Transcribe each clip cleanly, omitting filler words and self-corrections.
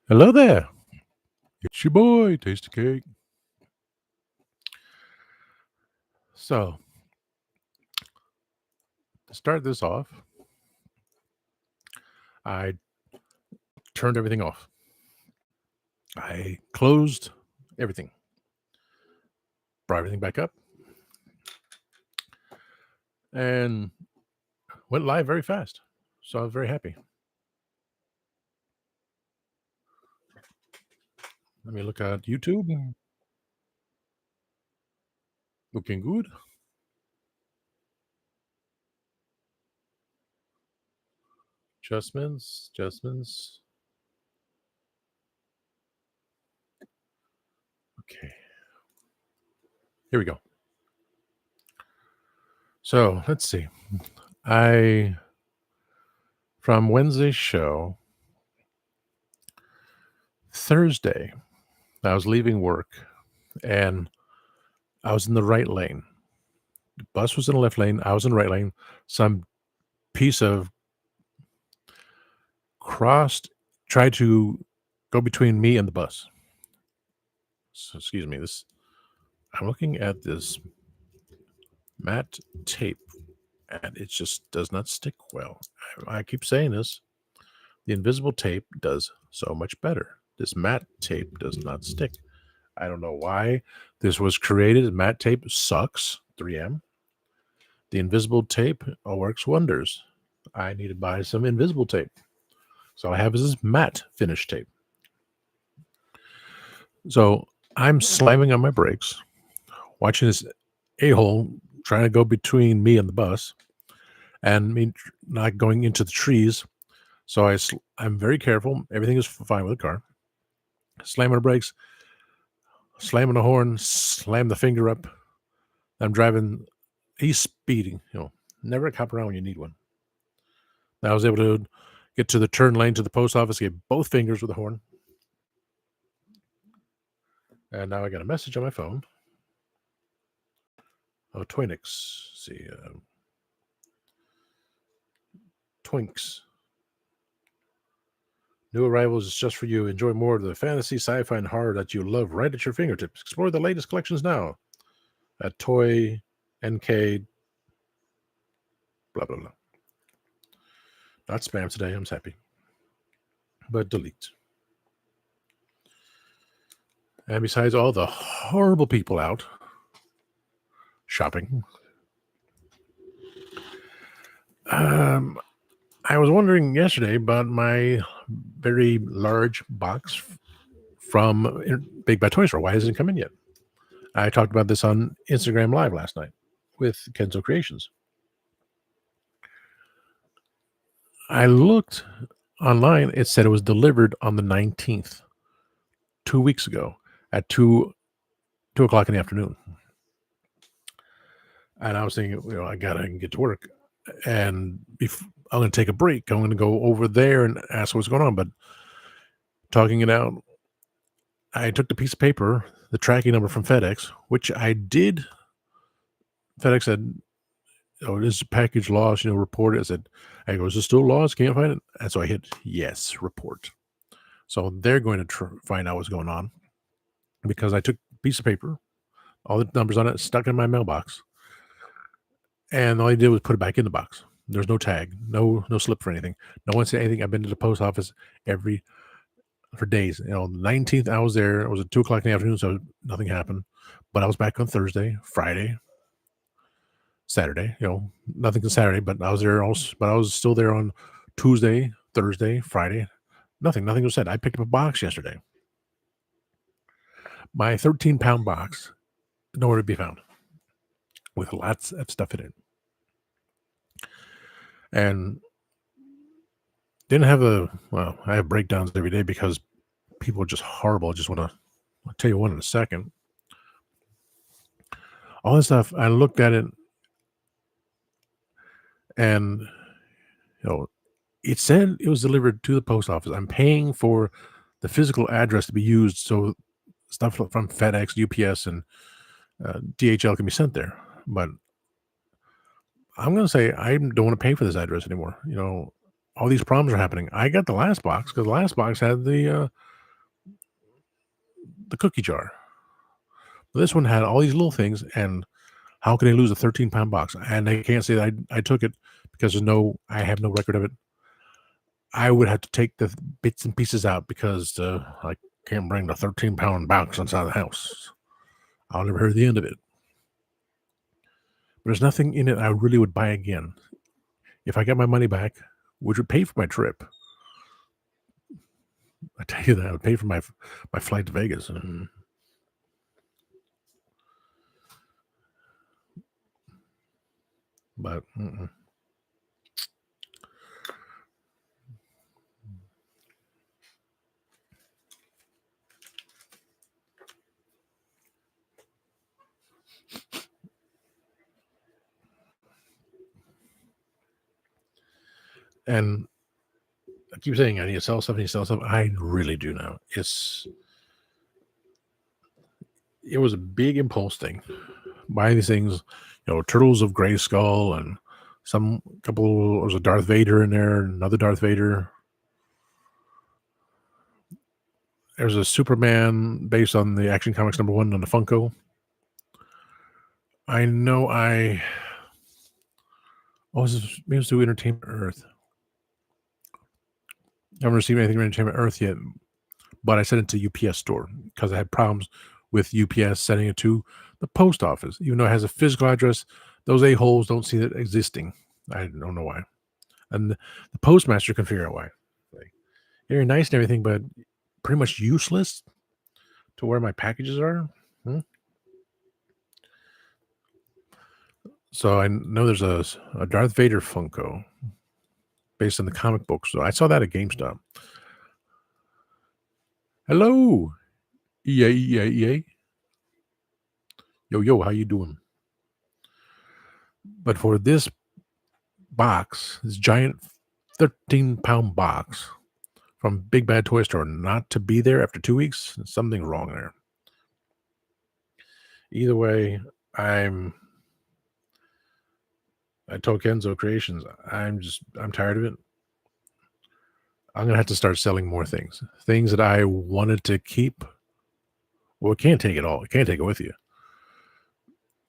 Hello there. It's your boy, Tasty Cake. So, to start this off, I turned everything off. I closed everything, brought everything back up, and went live very fast. So I was very happy. Let me look at YouTube. Looking good. Adjustments. Okay. Here we go. So let's see. I, from Wednesday's show, Thursday, I was leaving work and I was in the right lane. The bus was in the left lane. I was in the right lane. Some piece of crossed, tried to go between me and the bus. So, excuse me. I'm looking at this matte tape, and it just does not stick well. I keep saying this. The invisible tape does so much better. This matte tape does not stick. I don't know why this was created. Matte tape sucks. 3M. The invisible tape works wonders. I need to buy some invisible tape. So all I have is this matte finish tape. So I'm slamming on my brakes, watching this a-hole trying to go between me and the bus, and me not going into the trees. So I'm very careful. Everything is fine with the car. Slamming the brakes, slamming the horn, slam the finger up. I'm driving. He's speeding. Never a cop around when you need one. I was able to get to the turn lane to the post office, get both fingers with the horn. And now I got a message on my phone. Oh, Twinix. See, Twinks. New arrivals is just for you. Enjoy more of the fantasy, sci-fi, and horror that you love right at your fingertips. Explore the latest collections now at Toy NK. Blah blah blah. Not spam today. I'm happy. But delete. And besides all the horrible people out shopping, I was wondering yesterday about my very large box from Big Bad Toy Store. Why hasn't it come in yet? I talked about this on Instagram Live last night with Kenzo Creations. I looked online. It said it was delivered on the 19th, 2 weeks ago at 2 o'clock in the afternoon. And I was thinking, I got to get to work. And if I'm going to take a break, I'm going to go over there and ask what's going on. But talking it out, I took the piece of paper, the tracking number from FedEx, which I did. FedEx said, "Oh, this is package lost, report it." I said, "I go, is it still lost? Can't find it?" And so I hit yes, report. So they're going to find out what's going on because I took a piece of paper, all the numbers on it, stuck in my mailbox, and all I did was put it back in the box. There's no tag, no slip for anything. No one said anything. I've been to the post office for days. The 19th I was there. It was at 2 o'clock in the afternoon, so nothing happened. But I was back on Thursday, Friday, Saturday. Nothing on Saturday, but I was there also. But I was still there on Tuesday, Thursday, Friday. Nothing was said. I picked up a box yesterday. My 13-pound box, nowhere to be found, with lots of stuff in it, and didn't have I have breakdowns every day because people are just horrible. I just want to I'll tell you one in a second. All this stuff, I looked at it, and it said it was delivered to the post office. I'm paying for the physical address to be used, so stuff from FedEx, UPS, and DHL can be sent there. But I'm going to say I don't want to pay for this address anymore. All these problems are happening. I got the last box because the last box had the the cookie jar. This one had all these little things, and how can they lose a 13-pound box? And they can't say that I took it because I have no record of it. I would have to take the bits and pieces out because I can't bring the 13-pound box inside the house. I'll never hear the end of it. But there's nothing in it I really would buy again. If I got my money back, which would pay for my trip, I tell you that I would pay for my flight to Vegas. But and I keep saying I need to sell stuff. I need to sell stuff. I really do now. It was a big impulse thing. Buying these things, Turtles of Grayskull and some couple. There was a Darth Vader in there, another Darth Vader. There's a Superman based on the Action Comics #1 on the Funko. I know maybe it was through Entertainment Earth. I haven't received anything from Entertainment Earth yet, but I sent it to UPS store because I had problems with UPS sending it to the post office. Even though it has a physical address, those a-holes don't see it existing. I don't know why. And the postmaster can figure out why. Like, very nice and everything, but pretty much useless to where my packages are. So I know there's a Darth Vader Funko based on the comic book. So I saw that at GameStop. Hello. EA, EA, EA. Yo, how you doing? But for this box, this giant 13-pound box from Big Bad Toy Store, not to be there after 2 weeks, something's wrong there. Either way, I told Kenzo Creations, I'm tired of it. I'm gonna have to start selling more things that I wanted to keep. Well, it can't take it all. It can't take it with you.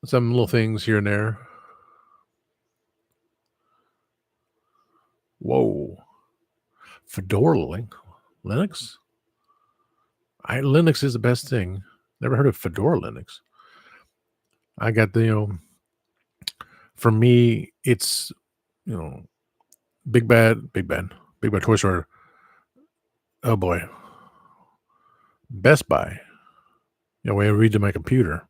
Some little things here and there. Whoa. Fedora Linux? Linux is the best thing. Never heard of Fedora Linux. I got for me, it's, Big Bad Toy Store. Oh boy. Best Buy. When I read to my computer,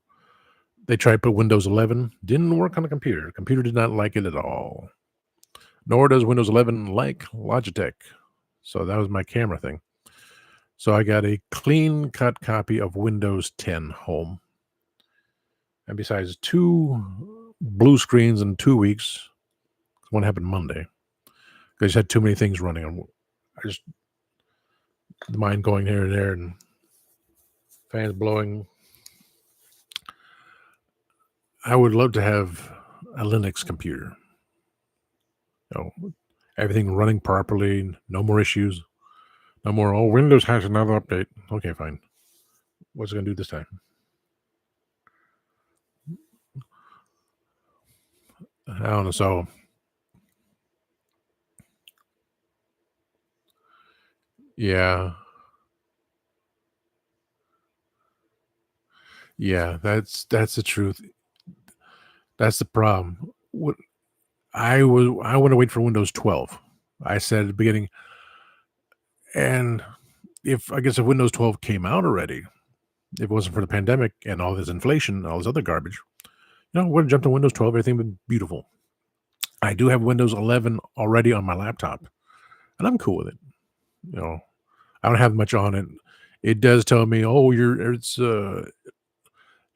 they tried to put Windows 11. Didn't work on the computer. The computer did not like it at all. Nor does Windows 11 like Logitech. So that was my camera thing. So I got a clean-cut copy of Windows 10 home. And besides 2 blue screens in 2 weeks, one happened Monday. I just had too many things running. The mind going here and there and fans blowing. I would love to have a Linux computer. Everything running properly, no more issues. No more, Windows has another update. Okay, fine. What's it going to do this time? I don't know. So, yeah. Yeah, that's the truth. That's the problem. I want to wait for Windows 12. I said at the beginning, and if Windows 12 came out already, if it wasn't for the pandemic and all this inflation, all this other garbage, would have jumped to Windows 12. Everything would be beautiful. I do have Windows 11 already on my laptop, and I'm cool with it. I don't have much on it. It does tell me, your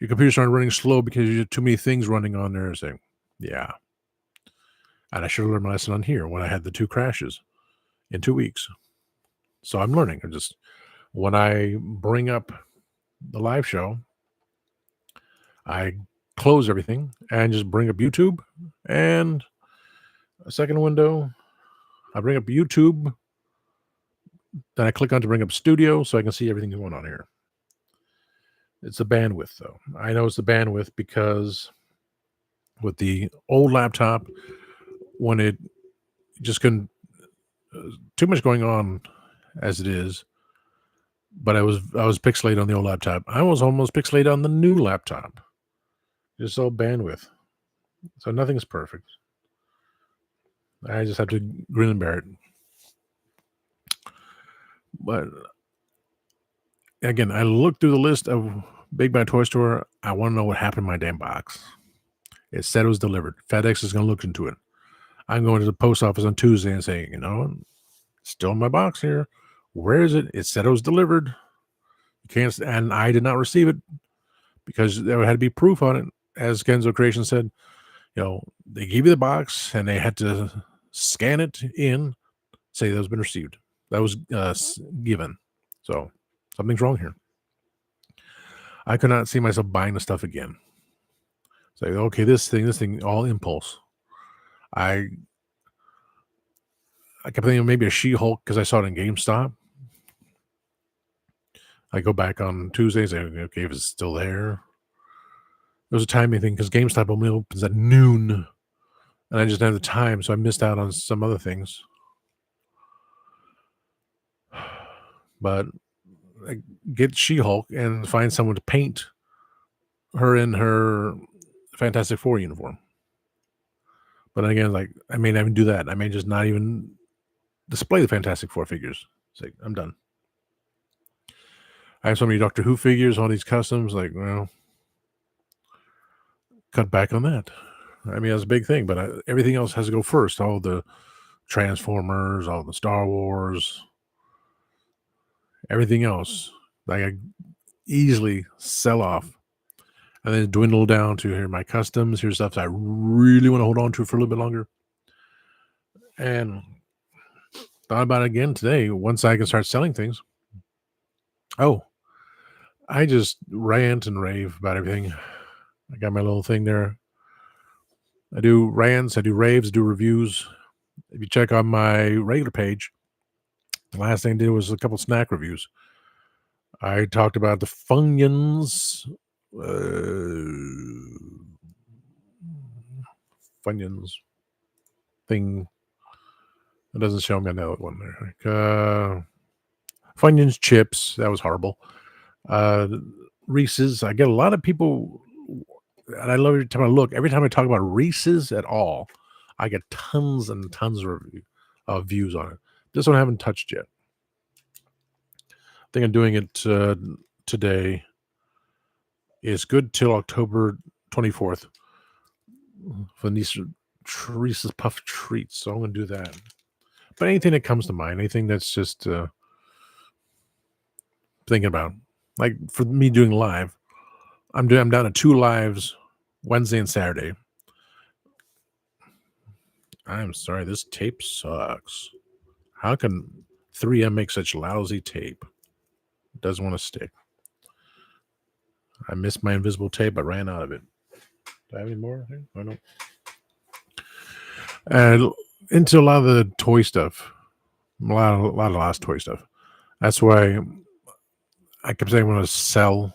computer's starting running slow because you have too many things running on there. Saying, yeah. And I should have learned my lesson on here when I had the 2 crashes in 2 weeks. So I'm learning. When I bring up the live show, I close everything and just bring up YouTube and a second window. I bring up YouTube. Then I click on to bring up Studio so I can see everything going on here. It's the bandwidth, though. I know it's the bandwidth because with the old laptop, when it just couldn't, too much going on as it is. But I was pixelated on the old laptop. I was almost pixelated on the new laptop. Just all bandwidth. So nothing's perfect. I just have to grin and bear it. But again, I looked through the list of Big Bad Toy Store. I want to know what happened to my damn box. It said it was delivered. FedEx is going to look into it. I'm going to the post office on Tuesday and saying, still in my box here. Where is it? It said it was delivered. You can't, and I did not receive it because there had to be proof on it. As Kenzo Creation said, they gave you the box and they had to scan it in, say that has been received. That was given. So something's wrong here. I could not see myself buying the stuff again. Say, okay, this thing, all impulse. I kept thinking maybe a She-Hulk because I saw it in GameStop. I go back on Tuesdays. Okay, if it's still there. It was a timing thing because GameStop only opens at noon, and I just didn't have the time, so I missed out on some other things. But I get She-Hulk and find someone to paint her in her Fantastic Four uniform. But again, I may not even do that. I may just not even display the Fantastic Four figures. It's like, I'm done. I have so many Doctor Who figures, all these customs. Cut back on that. I mean, that's a big thing, but everything else has to go first. All the Transformers, all the Star Wars, everything else. I easily sell off and then dwindle down to here my customs. Here's stuff that I really want to hold on to for a little bit longer. And thought about it again today. Once I can start selling things. Oh, I just rant and rave about everything. I got my little thing there. I do rants, I do raves, I do reviews. If you check on my regular page, the last thing I did was a couple snack reviews. I talked about the Funyuns. Funyuns thing. It doesn't show me another one there. Funyuns chips. That was horrible. Reese's. I get a lot of people, and I love every time I look. Every time I talk about Reese's at all, I get tons and tons of views on it. This one I haven't touched yet. I think I'm doing it today. It's good till October 24th for these Reese's Puff treats. So I'm going to do that. But anything that comes to mind, anything that's just thinking about, like for me doing live, I'm down to 2 lives, Wednesday and Saturday. I'm sorry, this tape sucks. How can 3M make such lousy tape? It doesn't want to stick. I missed my invisible tape. I ran out of it. Do I have any more? I don't. And into a lot of the toy stuff, a lot of last toy stuff. That's why I kept saying I'm going to sell.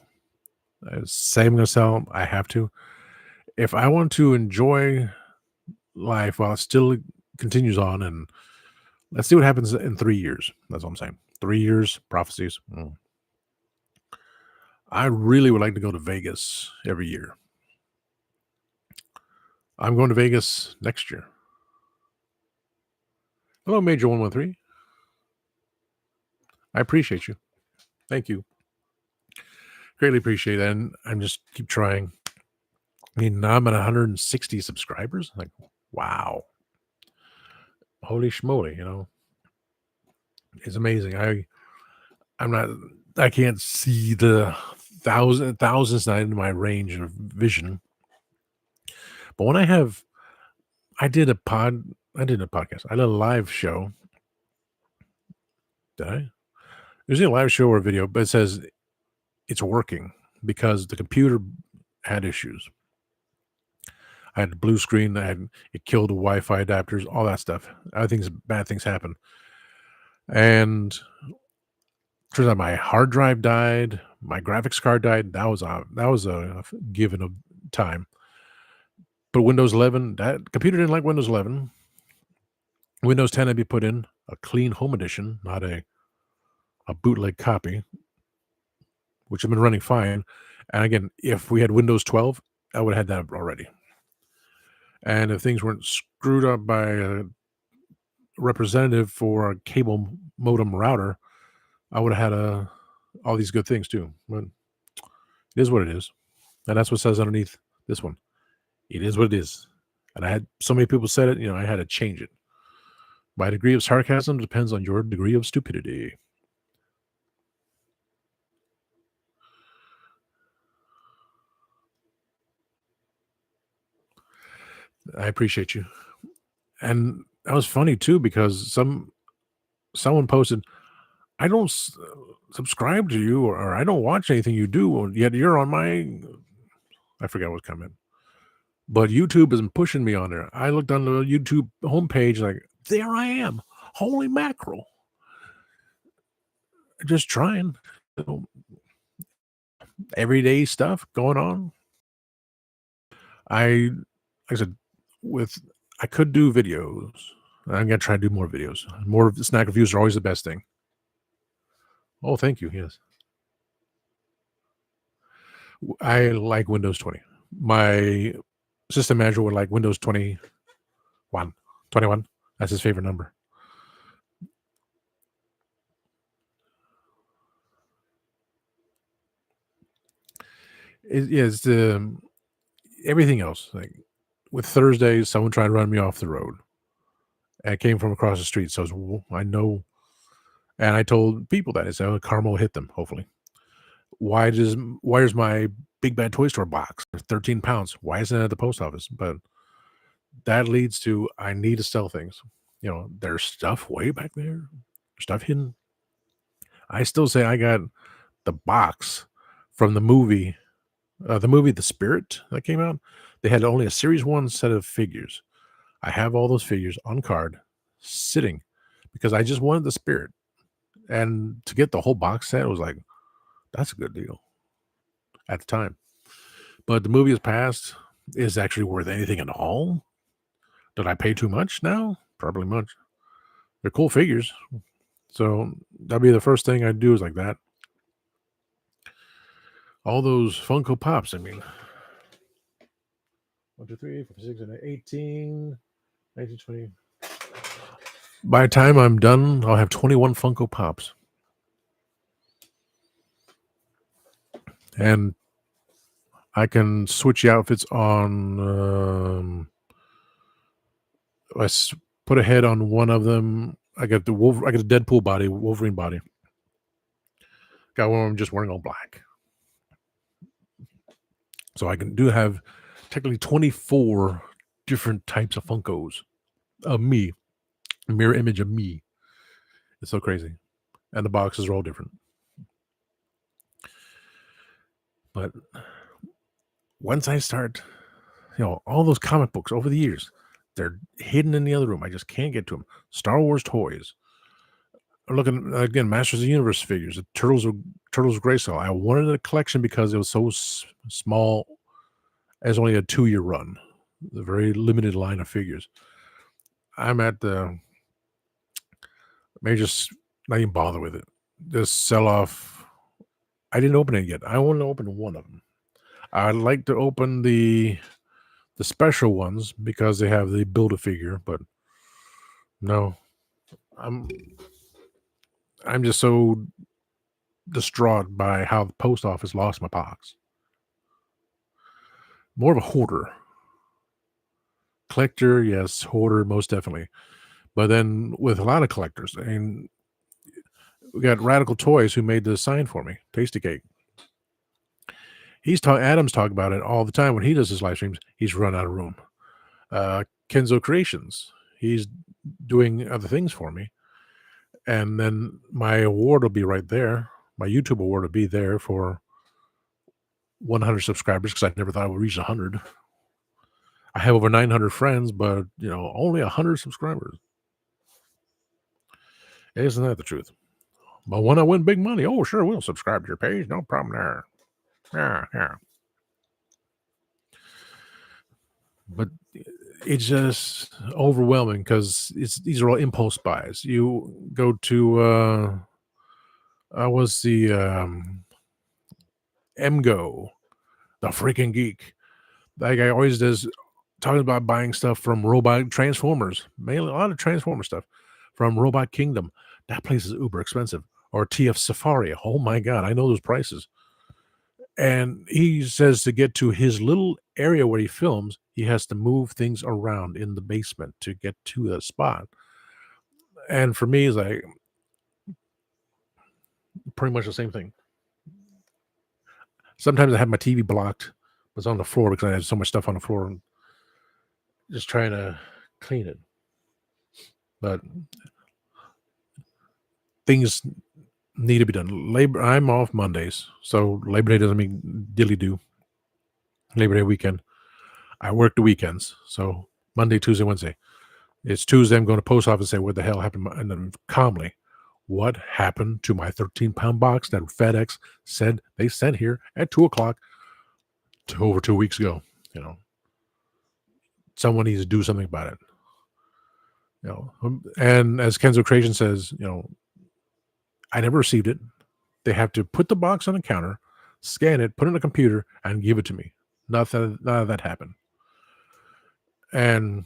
I say I'm going to sell. I have to. If I want to enjoy life while it still continues on, and let's see what happens in 3 years. That's all I'm saying. 3 years, prophecies. I really would like to go to Vegas every year. I'm going to Vegas next year. Hello, Major 113. I appreciate you. Thank you. Greatly appreciate that. And I'm just keep trying. I mean, now I'm at 160 subscribers. Like, wow. Holy schmoly, It's amazing. I can't see the thousands not in my range of vision. But when I did a podcast. I did a live show. Did I? It was a live show or a video, but it says it's working because the computer had issues. I had a blue screen. It killed the Wi-Fi adapters, all that stuff. I think bad things happen. And turns out my hard drive died. My graphics card died. That was a given of time. But Windows 11, that computer didn't like Windows 11. Windows 10 had to be put in a clean home edition, not a bootleg copy, which have been running fine. And again, if we had Windows 12, I would have had that already. And if things weren't screwed up by a representative for a cable modem router, I would have had all these good things too. But it is what it is. And that's what says underneath this one. It is what it is. And I had so many people said it, I had to change it. My degree of sarcasm depends on your degree of stupidity. I appreciate you. And that was funny too because someone posted, "I don't subscribe to you, or I don't watch anything you do, yet you're on my." I forgot what comment, but YouTube isn't pushing me on there. I looked on the YouTube homepage, like there I am. Holy mackerel! Just trying, you know, everyday stuff going on. Like I said, with I could do videos. I'm gonna try to do more videos. More snack reviews are always the best thing. Oh, thank you. Yes, I like Windows 20. My system manager would like Windows 21. 21. That's his favorite number. Yeah, it's everything else. Like with Thursdays, someone tried to run me off the road. I came from across the street, so I know. And I told people that I said, "Oh, karma will hit them. Hopefully, why does my big bad toy store box 13 pounds? Why isn't it at the post office?" But that leads to I need to sell things. There's stuff way back there, stuff hidden. I still say I got the box from the movie The Spirit that came out. They had only a series one set of figures. I have all those figures on card sitting because I just wanted the Spirit. And to get the whole box set was like, that's a good deal at the time. But the movie has passed. Is it actually worth anything at all? Did I pay too much now? Probably much. They're cool figures. So that'd be the first thing I'd do is like that. All those Funko Pops. I mean, 1, 2, 3, 4, 5, 6, 7, 18, 19, 20. By the time I'm done, I'll have 21 Funko Pops. And I can switch the outfits on. Put a head on one of them. I got I got a Deadpool body, Wolverine body. Got one of them just wearing all black. So I can have technically 24 different types of Funkos of me, a mirror image of me. It's so crazy. And the boxes are all different. But once I start, all those comic books over the years, they're hidden in the other room. I just can't get to them. Star Wars toys. I'm looking again, Masters of the Universe figures, the Turtles of Grayskull. I wanted a collection because it was so small, as only a 2-year run. The very limited line of figures. I'm at the may just not even bother with it. Just sell off. I didn't open it yet. I want to open one of them. I'd like to open the special ones because they have the Build-A-Figure, but no. I'm just so distraught by how the post office lost my box. More of a hoarder. Collector, yes. Hoarder, most definitely. But then with a lot of collectors, and we got Radical Toys who made the sign for me, Tasty Cake. Adam's talking about it all the time when he does his live streams. He's run out of room. Kenzo Creations, he's doing other things for me. And then my award will be right there. My YouTube award will be there for 100 subscribers because I never thought I would reach 100. I have over 900 friends, but only 100 subscribers. Isn't that the truth? But when I win big money, oh, sure, we'll subscribe to your page. No problem there. Yeah, yeah. But it's just overwhelming because these are all impulse buys. You go to I was the MGO, the freaking geek. That guy always does talking about buying stuff from Robot Transformers, mainly a lot of Transformer stuff from Robot Kingdom. That place is uber expensive. Or TF Safari. Oh my god, I know those prices. And he says to get to his little area where he films, he has to move things around in the basement to get to the spot. And for me, it's like pretty much the same thing. Sometimes I have my TV blocked, but it's on the floor because I have so much stuff on the floor and just trying to clean it. But things need to be done. I'm off Mondays, so Labor Day doesn't mean dilly do. Labor Day weekend. I work the weekends, so Monday, Tuesday, Wednesday. It's Tuesday. I'm going to post office and say, "What the hell happened?" And then calmly, what happened to my 13-pound box that FedEx said they sent here at 2:00 to over 2 weeks ago? You know, someone needs to do something about it. And as Kenzo Creation says, I never received it. They have to put the box on the counter, scan it, put it in a computer, and give it to me. None of that happened. And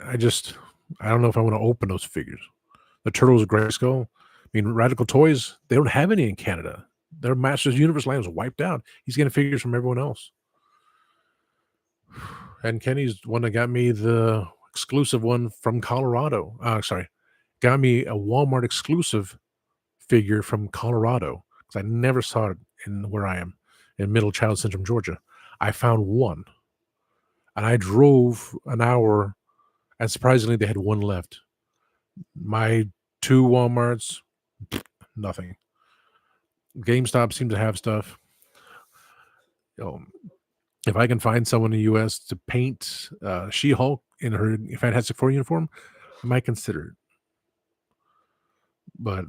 I don't know if I want to open those figures. The Turtles of Grayskull. I mean, Radical Toys, they don't have any in Canada. Their Masters Universe line was wiped out. He's getting figures from everyone else. And Kenny's the one that got me the exclusive one from Colorado. Got me a Walmart exclusive figure from Colorado because I never saw it in where I am in Middle Child Syndrome, Georgia. I found one, and I drove an hour, and surprisingly, they had one left. My 2 Walmarts, nothing. GameStop seemed to have stuff. If I can find someone in the U.S. to paint She-Hulk in her Fantastic Four uniform, I might consider it. But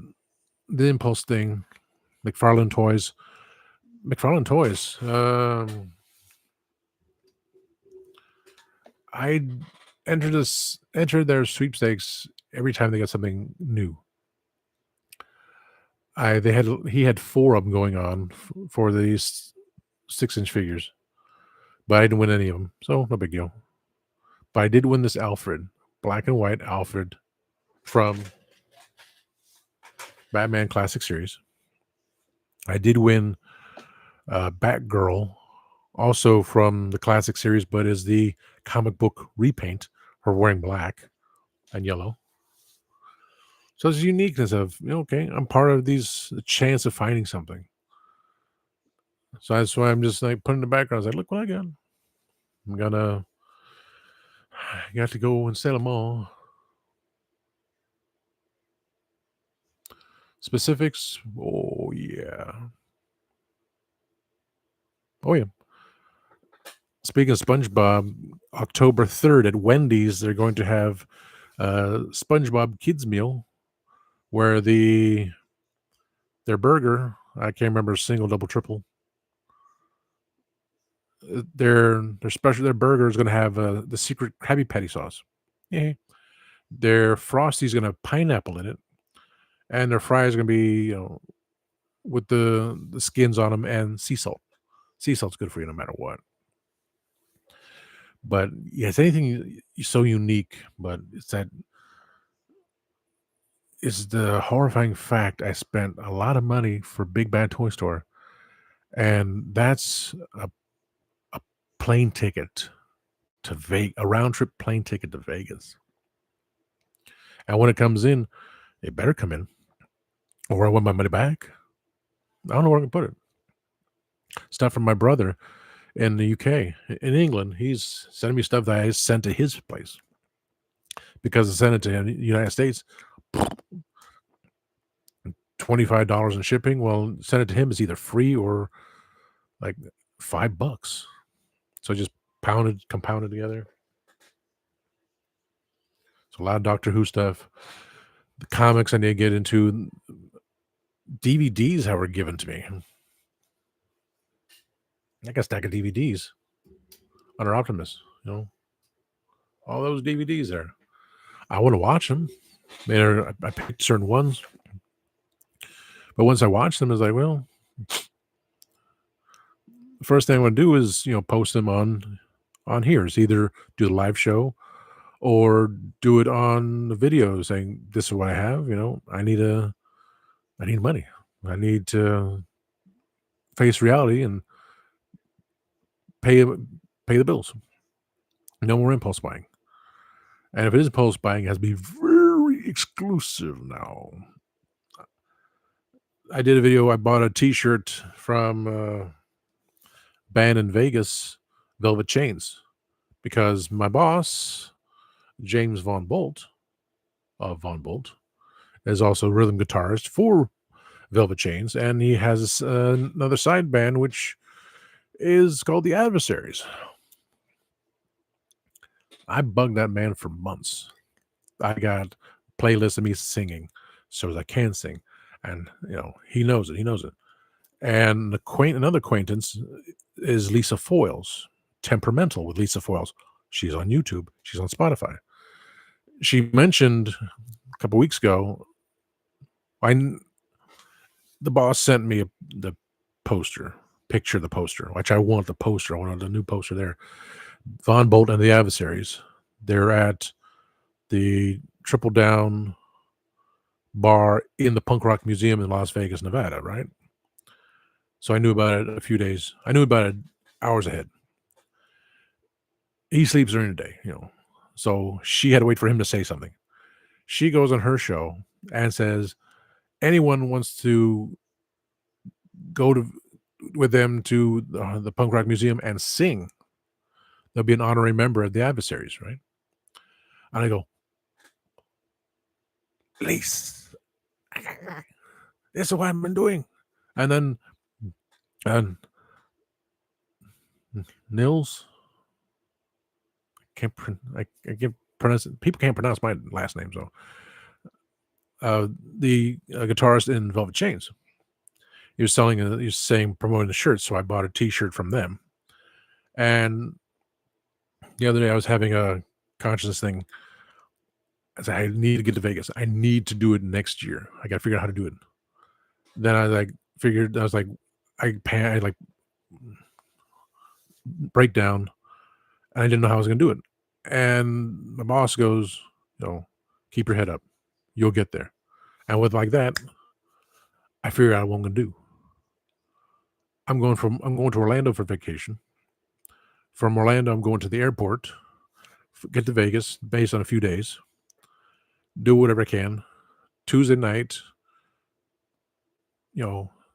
the impulse thing, McFarlane Toys. I enter their sweepstakes every time they got something new. He had 4 of them going on for these 6-inch figures, but I didn't win any of them, so no big deal. But I did win this Alfred, black and white Alfred from Batman Classic Series. I did win Batgirl, also from the Classic Series, but is the comic book repaint, her wearing black and yellow. So it's uniqueness of, okay, I'm part of the chance of finding something. So that's why I'm just like putting in the background. I was like, look what I got. You have to go and sell them all. Specifics? Oh, yeah. Oh, yeah. Speaking of SpongeBob, October 3rd at Wendy's, they're going to have SpongeBob Kids Meal, where their burger, I can't remember, single, double, triple. Their burger is going to have the secret Krabby Patty sauce. Yeah. Their Frosty is going to have pineapple in it, and their fries are going to be with the skins on them and sea salt. Sea salt's good for you no matter what. But yeah, it's anything so unique, but it's the horrifying fact I spent a lot of money for Big Bad Toy Store, and that's a plane ticket to Vegas, a round trip plane ticket to Vegas. And when it comes in, it better come in, or I want my money back. I don't know where I can put it. Stuff from my brother in the UK, in England, he's sending me stuff that I sent to his place because I sent it to the United States. $25 in shipping. Well, send it to him is either free or like $5. So just compounded together. It's a lot of Doctor Who stuff. The comics I need to get into. DVDs that were given to me. I got a stack of DVDs under Optimus. All those DVDs there. I want to watch them. I picked certain ones, but once I watch them, it's like, well, the first thing I want to do is post them on here. It's either do the live show or do it on the video saying this is what I have. I need money. I need to face reality and pay pay the bills. No more impulse buying. And if it is impulse buying, it has to be very exclusive now. I did a video. I bought a T-shirt from band in Vegas, Velvet Chains, because my boss, James Von Bolt, of Von Bolt, is also rhythm guitarist for Velvet Chains, and he has another side band which is called The Adversaries. I bugged that man for months. I got playlists of me singing so as I can sing, and he knows it. He knows it. And another acquaintance is Lisa Foyles, Temperamental with Lisa Foyles. She's on YouTube. She's on Spotify. She mentioned a couple weeks ago, the boss sent me the picture of the poster, which I want the poster. I want the new poster there. Von Bolt and the Adversaries. They're at the Triple Down bar in the Punk Rock Museum in Las Vegas, Nevada, right? So I knew about it a few days. I knew about it hours ahead. He sleeps during the day, So she had to wait for him to say something. She goes on her show and says, anyone wants to go with them to the Punk Rock Museum and sing, they'll be an honorary member of the Adversaries, right? And I go, Lise, this is what I've been doing. And then Nils, I can't pronounce it. People can't pronounce my last name, so the guitarist in Velvet Chains, he was promoting the shirts, so I bought a T-shirt from them. And the other day I was having a conscious thing. I said, I need to get to Vegas. I need to do it next year. I got to figure out how to do it. Then I like breakdown, and I didn't know how I was going to do it. And my boss goes, keep your head up. You'll get there. And with like that, I figured out what I'm going to do. I'm going to Orlando for vacation. From Orlando, I'm going to the airport, get to Vegas, based on a few days, do whatever I can. Tuesday night,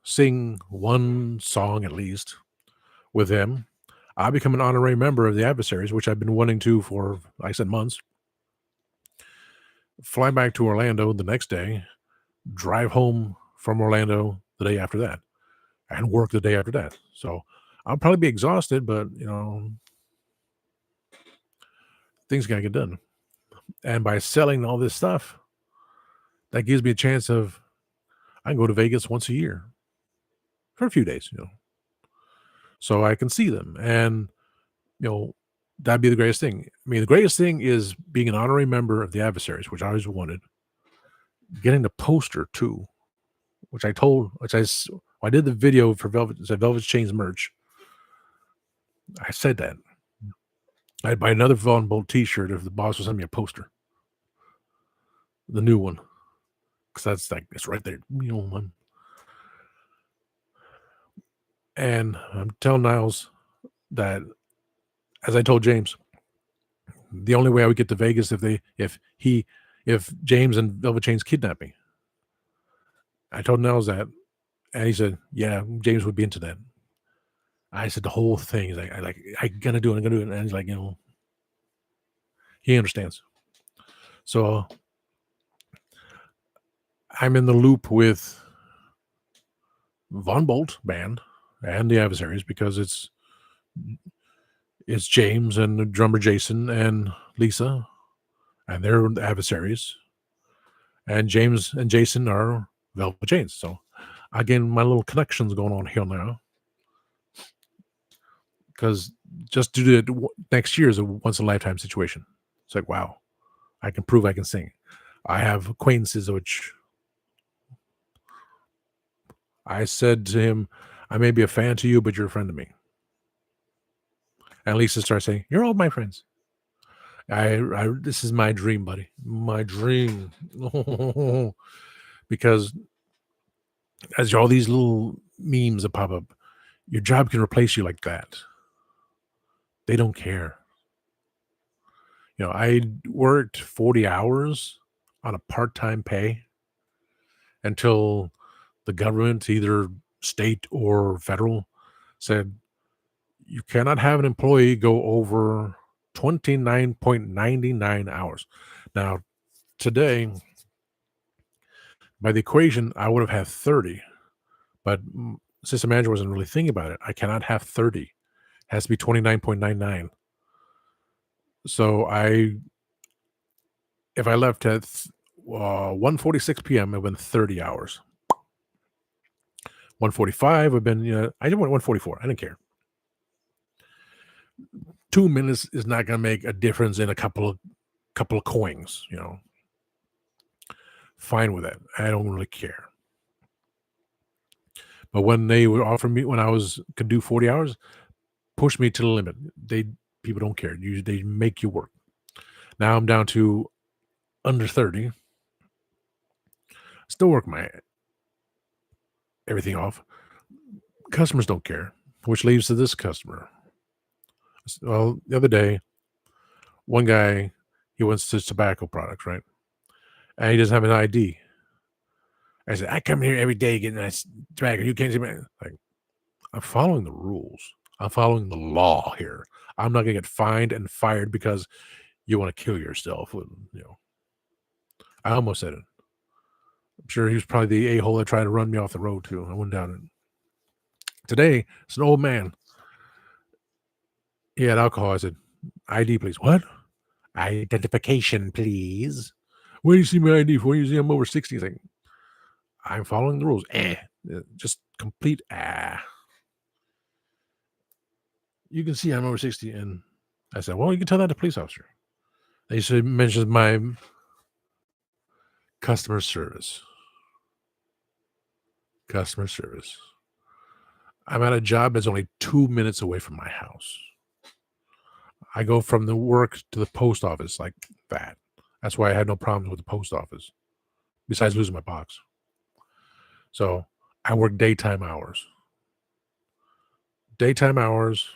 sing one song at least with them. I become an honorary member of the Adversaries, which I've been wanting to for, like I said, months. Fly back to Orlando the next day, drive home from Orlando the day after that, and work the day after that. So I'll probably be exhausted, but things got to get done. And by selling all this stuff, that gives me a chance of I can go to Vegas once a year for a few days, so I can see them. And, that'd be the greatest thing. I mean, the greatest thing is being an honorary member of the Adversaries, which I always wanted. Getting the poster too, which I did the video for Velvet Chains merch. I said that. I'd buy another Von Bolt T-shirt if the boss would send me a poster. The new one. Because it's right there. And I'm telling Niles that, as I told James, the only way I would get to Vegas if James and Velvet Chains kidnap me. I told Niles that, and he said, "Yeah, James would be into that." I said the whole thing. He's like, I'm gonna do it. And he's like, he understands. So I'm in the loop with Von Bolt band and the Adversaries because it's James and the drummer Jason and Lisa, and they're the Adversaries. and James and Jason are Velvet Chains. So again, my little connections going on here now, because just to do it next year is a once in a lifetime situation. It's like, wow, I can prove I can sing. I have acquaintances which I said to him, I may be a fan to you, but you're a friend to me. And Lisa starts saying, you're all my friends. This is my dream, buddy. My dream. Because as all these little memes that pop up, your job can replace you like that. They don't care. I worked 40 hours on a part-time pay until the government, either state or federal, said you cannot have an employee go over 29.99 hours. Now, today, by the equation, I would have had 30, but system manager wasn't really thinking about it. I cannot have 30. It has to be 29.99. So if I left at 1:46 p.m., it would have been 30 hours. 1:45 would have been, I didn't want 1:44. I didn't care. 2 minutes is not going to make a difference in a couple of coins, Fine with that. I don't really care. But when they would offer me, when I could do 40 hours, push me to the limit. People don't care. They make you work. Now I'm down to under 30. Still work my everything off. Customers don't care, which leads to this customer. Well, the other day, one guy, he wants his tobacco products, right? And he doesn't have an ID. I said, I come here every day getting nice tobacco. You can't see me. Like, I'm following the rules. I'm following the law here. I'm not going to get fined and fired because you want to kill yourself. I almost said it. I'm sure he was probably the a-hole that tried to run me off the road too. I went down it. Today, it's an old man. He had alcohol. I said, ID, please. What? Identification, please. Where do you see my ID? Where do you see I'm over 60? He's like, I'm following the rules. Just complete. You can see I'm over 60. And I said, well, you can tell that to police officer. They should mention my customer service. Customer service. I'm at a job that's only 2 minutes away from my house. I go from the work to the post office like that. That's why I had no problems with the post office, besides losing my box. So I work daytime hours. Daytime hours,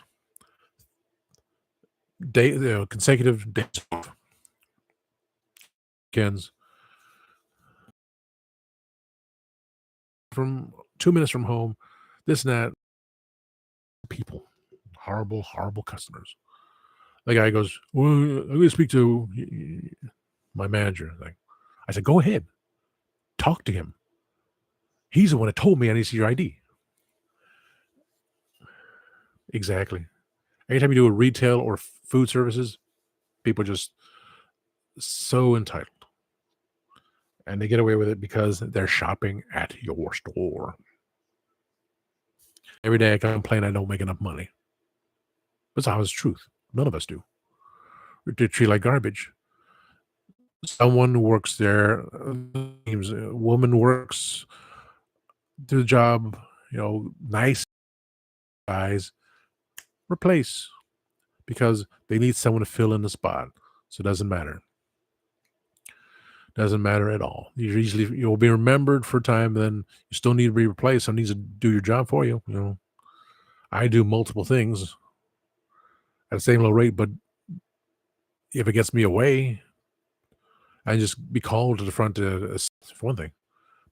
consecutive days off, weekends. From 2 minutes from home, this and that. People, horrible, horrible customers. The guy goes, well, I'm going to speak to my manager. I said, go ahead. Talk to him. He's the one that told me I need to see your ID. Exactly. Anytime you do a retail or food services, people are just so entitled. And they get away with it because they're shopping at your store. Every day I complain I don't make enough money. That's how it's truth. None of us do. They treat like garbage. Someone works there. A woman works the job. Nice guys replace because they need someone to fill in the spot. So it doesn't matter. Doesn't matter at all. You'll be remembered for time. Then you still need to be replaced. Someone needs to do your job for you. I do multiple things at the same low rate, but if it gets me away, I just be called to the front for one thing.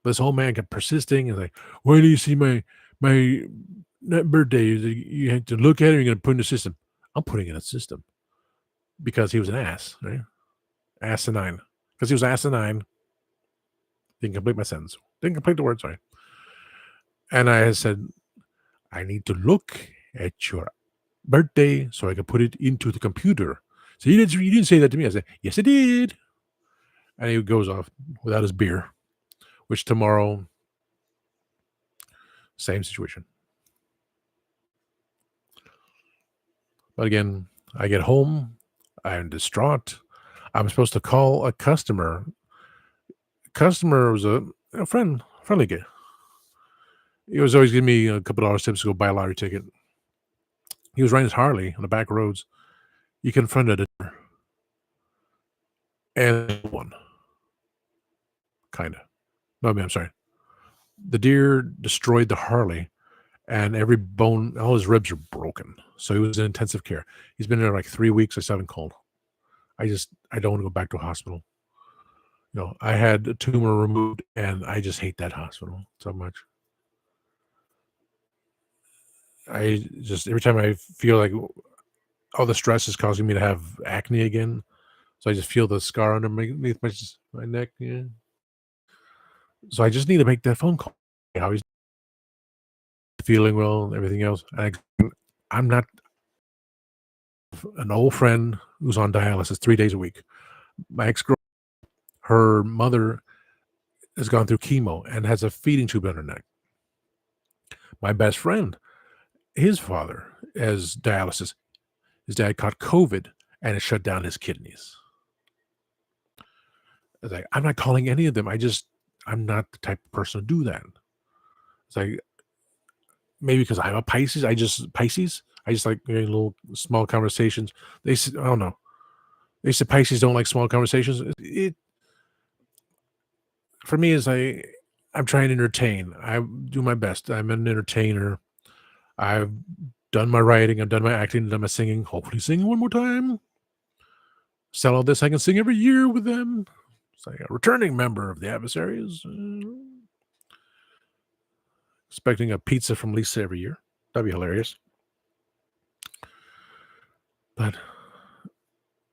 But this whole man kept persisting and like, where do you see my birthday? You have to look at it. You're going to put in the system. I'm putting in a system because he was an ass, right? Asinine. Because he was asinine. Didn't complete my sentence. Didn't complete the word, sorry. And I said, I need to look at your birthday so I can put it into the computer. So you didn't say that to me. I said, yes, I did. and he goes off without his beer, which tomorrow, same situation. But again, I get home, I'm distraught. I'm supposed to call a customer. Customer was a friendly guy. He was always giving me a couple dollars tips to go buy a lottery ticket. He was riding his Harley on the back roads. He confronted it and won, kinda. No, I mean, I'm sorry. The deer destroyed the Harley, and every bone, all his ribs are broken. So he was in intensive care. He's been there like 3 weeks. I still haven't called. I don't want to go back to a hospital. I had a tumor removed, and I just hate that hospital so much. I just every time I feel like all the stress is causing me to have acne again, so I just feel the scar underneath my neck. Yeah. So I just need to make that phone call. How he's feeling well, and everything else. I'm not an old friend who's on dialysis 3 days a week. My ex girl, her mother has gone through chemo and has a feeding tube in her neck. My best friend, his father has dialysis. His dad caught COVID and it shut down his kidneys. It's like, I'm not calling any of them. I'm not the type of person to do that. It's like, maybe because I'm a Pisces. Pisces. I just like little small conversations. I don't know. They said Pisces don't like small conversations. For me is I'm trying to entertain. I do my best. I'm an entertainer. I've done my writing. I've done my acting. Done my singing. Hopefully, singing one more time. Sell all this. I can sing every year with them. It's like a returning member of the adversaries. Expecting a pizza from Lisa every year. That'd be hilarious. But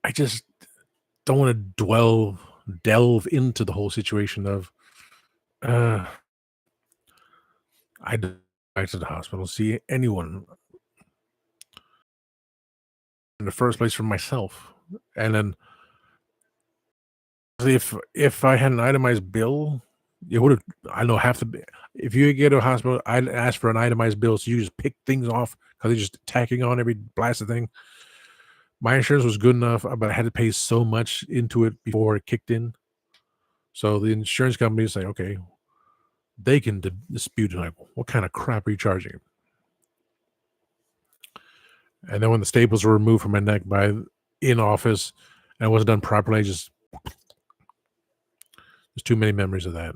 I just don't want to delve into the whole situation of uh I don't back to the hospital, see anyone in the first place for myself. And then if I had an itemized bill, it would have I know half the if you get to a hospital, I'd ask for an itemized bill so you just pick things off because they're just tacking on every blasted thing. My insurance was good enough, but I had to pay so much into it before it kicked in. So the insurance company is like, okay, they can dispute it. Like, what kind of crap are you charging? And then when the staples were removed from my neck by in office and it wasn't done properly, there's too many memories of that.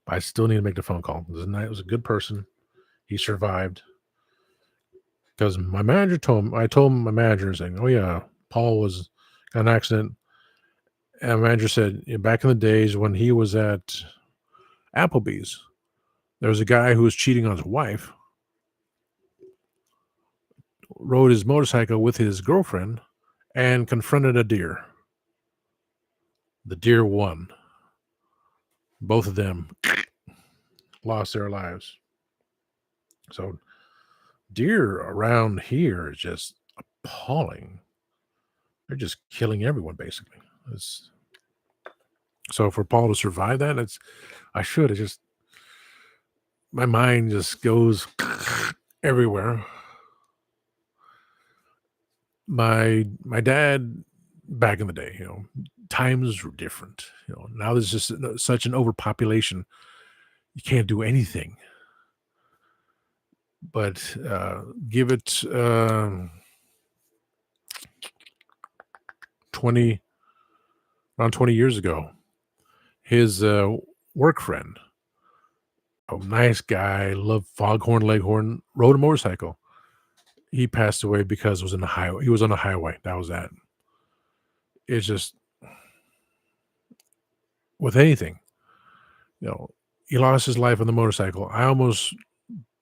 But I still need to make the phone call. It was a good person. He survived because I told my manager saying, "Oh yeah, Paul was got an accident." And my manager said, back in the days when he was at Applebee's, there was a guy who was cheating on his wife, rode his motorcycle with his girlfriend, and confronted a deer. The deer won. Both of them lost their lives. So deer around here is just appalling. They're just killing everyone basically. So for Paul to survive that, I should. It's just my mind just goes everywhere. My dad back in the day, times were different. Now there's just such an overpopulation. You can't do anything. But give it 20 around 20 years ago, his work friend, a nice guy, loved Foghorn Leghorn, rode a motorcycle. He passed away because it was in the highway. He was on the highway. That was that. It's just with anything, you know, he lost his life on the motorcycle. I almost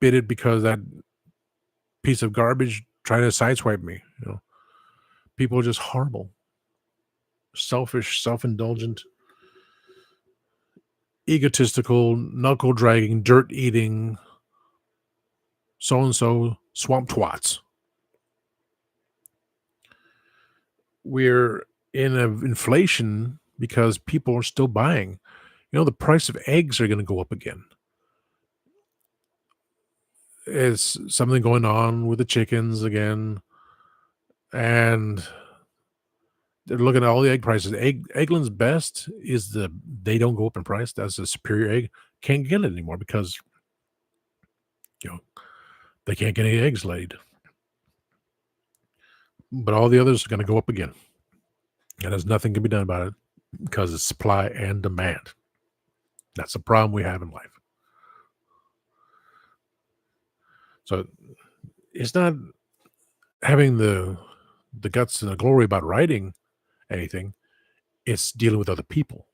bit it because that piece of garbage tried to sideswipe me. People are just horrible, selfish, self-indulgent, egotistical, knuckle dragging, dirt eating, so and so swamp twats. We're in an inflation because people are still buying. The price of eggs are going to go up again. Is something going on with the chickens again? And they're looking at all the egg prices. Eggland's best is they don't go up in price. That's a superior egg. Can't get it anymore because you know they can't get any eggs laid. But all the others are going to go up again, and there's nothing can be done about it because it's supply and demand. That's the problem we have in life. So it's not having the guts and the glory about writing anything. It's dealing with other people.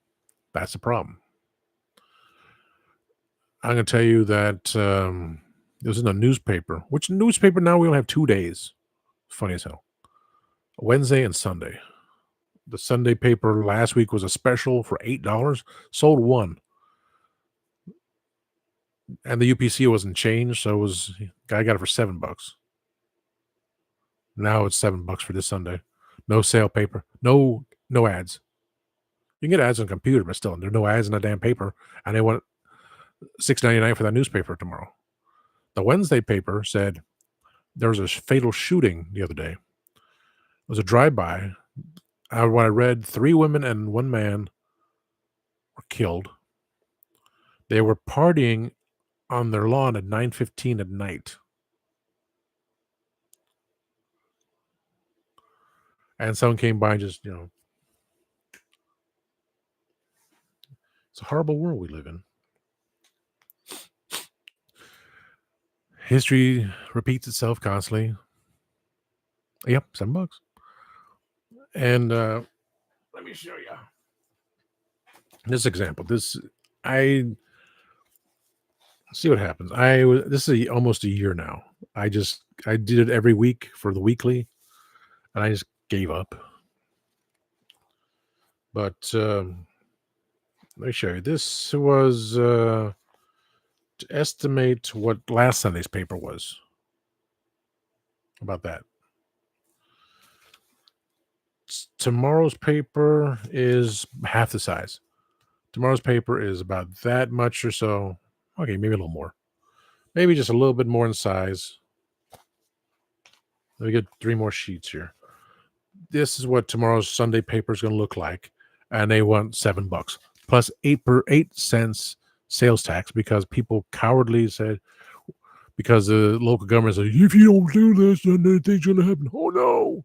That's the problem. I'm going to tell you that it was in a newspaper. Which newspaper now? We only have 2 days. Funny as hell. Wednesday and Sunday. The Sunday paper last week was a special for $8. Sold one, and the UPC wasn't changed, so I got it for $7. Now it's $7 for this Sunday. No sale paper. No ads. You can get ads on computer, but still, there's no ads in the damn paper, and they want $6.99 for that newspaper tomorrow. The Wednesday paper said there was a fatal shooting the other day. It was a drive-by. What I read, 3 women and 1 man were killed. They were partying on their lawn at 9:15 at night. And someone came by and just, it's a horrible world we live in. History repeats itself constantly. Yep, $7. And let me show you this example. I see what happens. This is almost a year now. I did it every week for the weekly, and I just gave up. But let me show you. This was to estimate what last Sunday's paper was. How about that? Tomorrow's paper is half the size. Tomorrow's paper is about that much or so. Okay, maybe a little more. Maybe just a little bit more in size. Let me get 3 more sheets here. This is what tomorrow's Sunday paper is going to look like, and they want $7 plus 8 cents sales tax because people cowardly said because the local government said if you don't do this, then anything's going to happen. Oh no!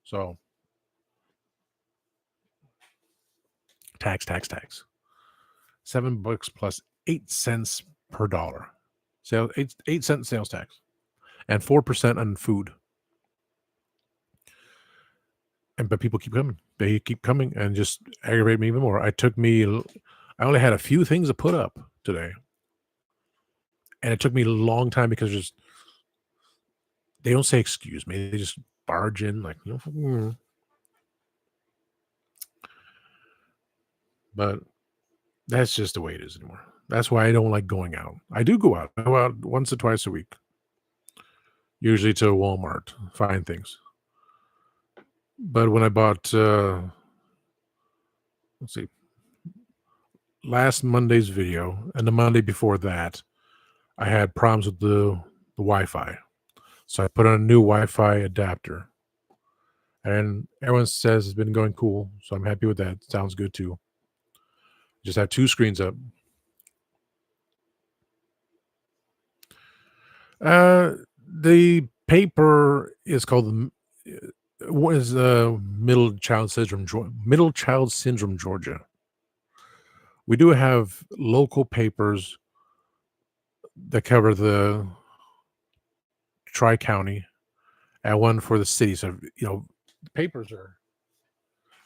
So tax. $7 plus 8 cents per dollar. So 8 cent sales tax, and 4% on food. But people keep coming. They keep coming and just aggravate me even more. I only had a few things to put up today, and it took me a long time because they don't say excuse me. They just barge in like But that's just the way it is anymore. That's why I don't like going out. I do go out. I go out once or twice a week, usually to Walmart, find things. But when I bought, let's see, last Monday's video and the Monday before that, I had problems with the Wi-Fi. So I put on a new Wi-Fi adapter. And everyone says it's been going cool. So I'm happy with that. Sounds good too. Just have 2 screens up. The paper is called what is Middle Child Syndrome Georgia. We do have local papers that cover the Tri-County and one for the city. So, the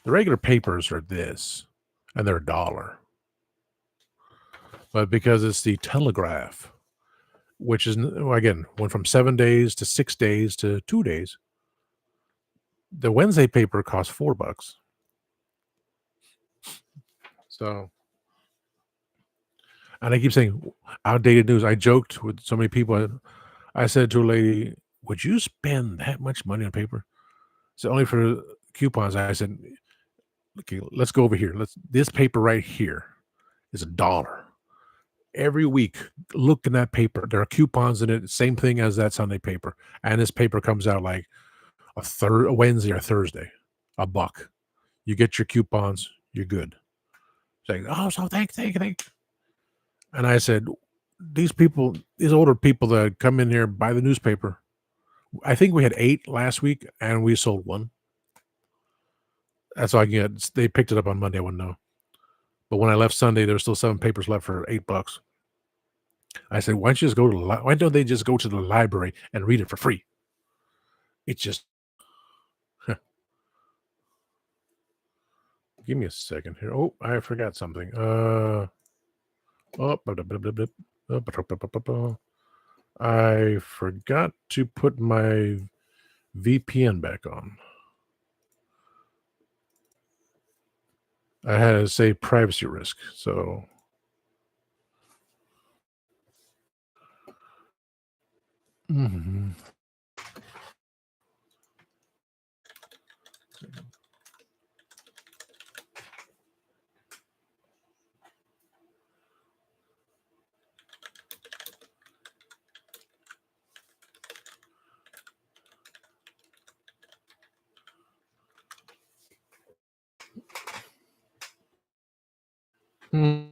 regular papers are this, and they're $1. But because it's the Telegraph, which is, again, went from 7 days to 6 days to 2 days, the Wednesday paper costs $4. So, and I keep saying outdated news. I joked with so many people. I said to a lady, "Would you spend that much money on paper?" So only for coupons. I said, Okay, let's go over here. This paper right here is $1. Every week, look in that paper. There are coupons in it, same thing as that Sunday paper. And this paper comes out like a Wednesday or Thursday, $1. You get your coupons, you're good. Saying, oh, so thank. And I said, these people, these older people that come in here buy the newspaper. I think we had 8 last week, and we sold 1. That's all I can get. They picked it up on Monday. I wouldn't know. But when I left Sunday, there were still 7 papers left for $8. I said, why don't you just go to why don't they just go to the library and read it for free? It's just give me a second here. Oh, I forgot something. Oh, I forgot to put my VPN back on. I had to say privacy risk. So mhm. Mm,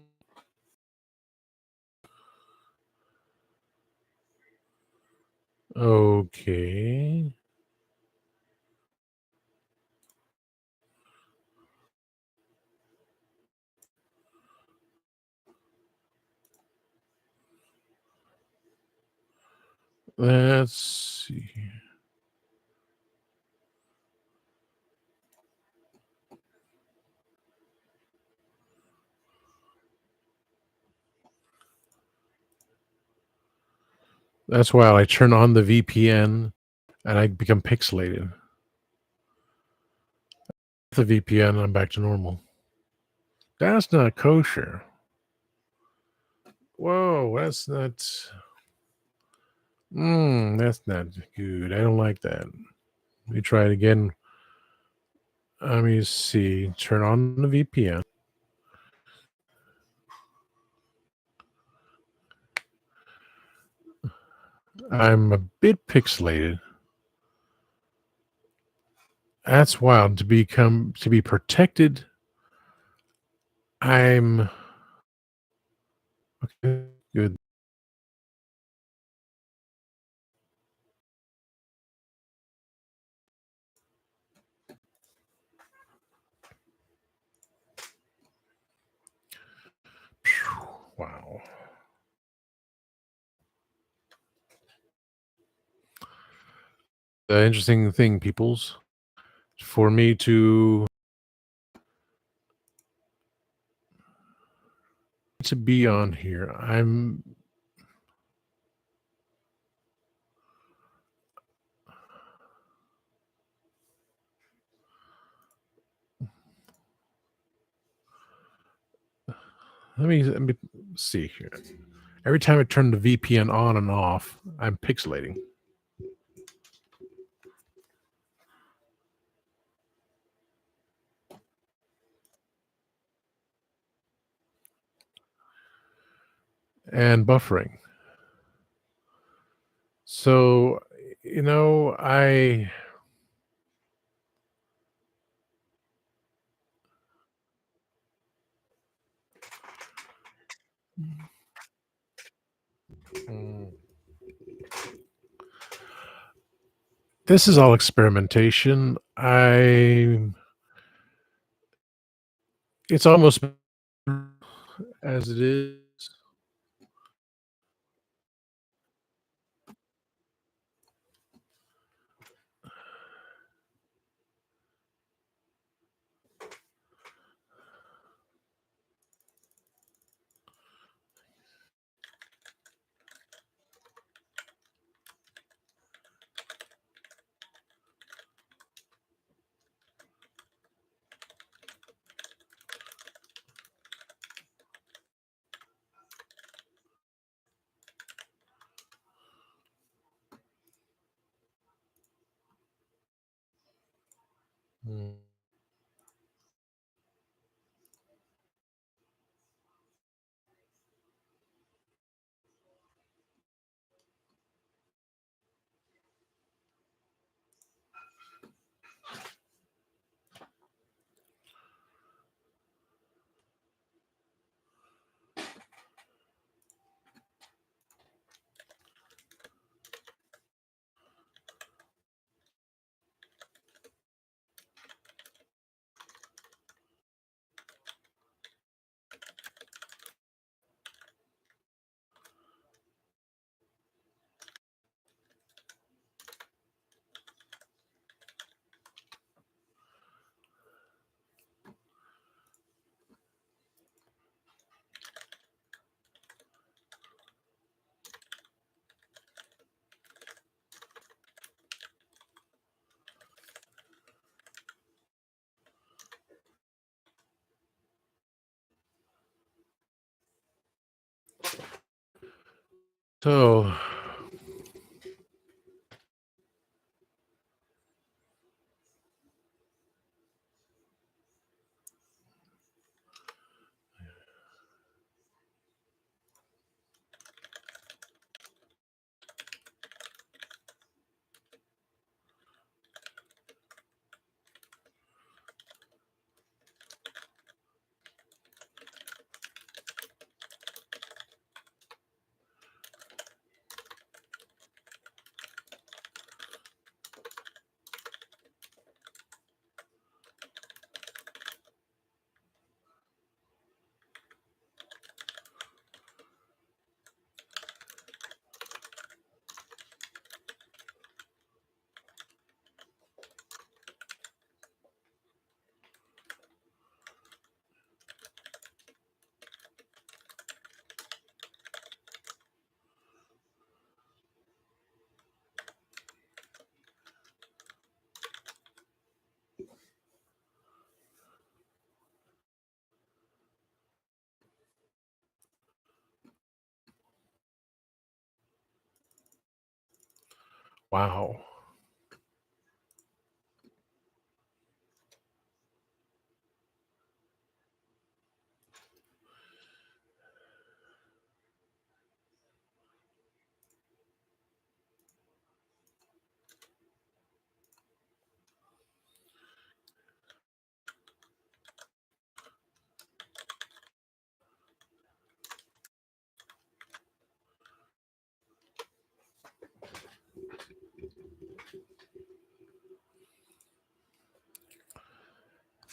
okay. Let's see. That's why I turn on the VPN and I become pixelated. The VPN, I'm back to normal. That's not kosher. Whoa, that's not good. I don't like that. Let me try it again. Let me see. Turn on the VPN. I'm a bit pixelated. That's wild. To be protected. I'm okay. Good. Phew, wow. The interesting thing, peoples, for me to be on here, let me see here. Every time I turn the VPN on and off, I'm pixelating. And buffering. So, you know, I mm, this is all experimentation. I It's almost as it is. Mm. So, wow.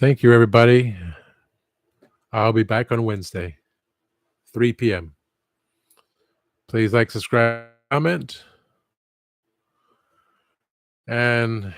Thank you, everybody. I'll be back on Wednesday, 3 p.m. Please like, subscribe, comment, and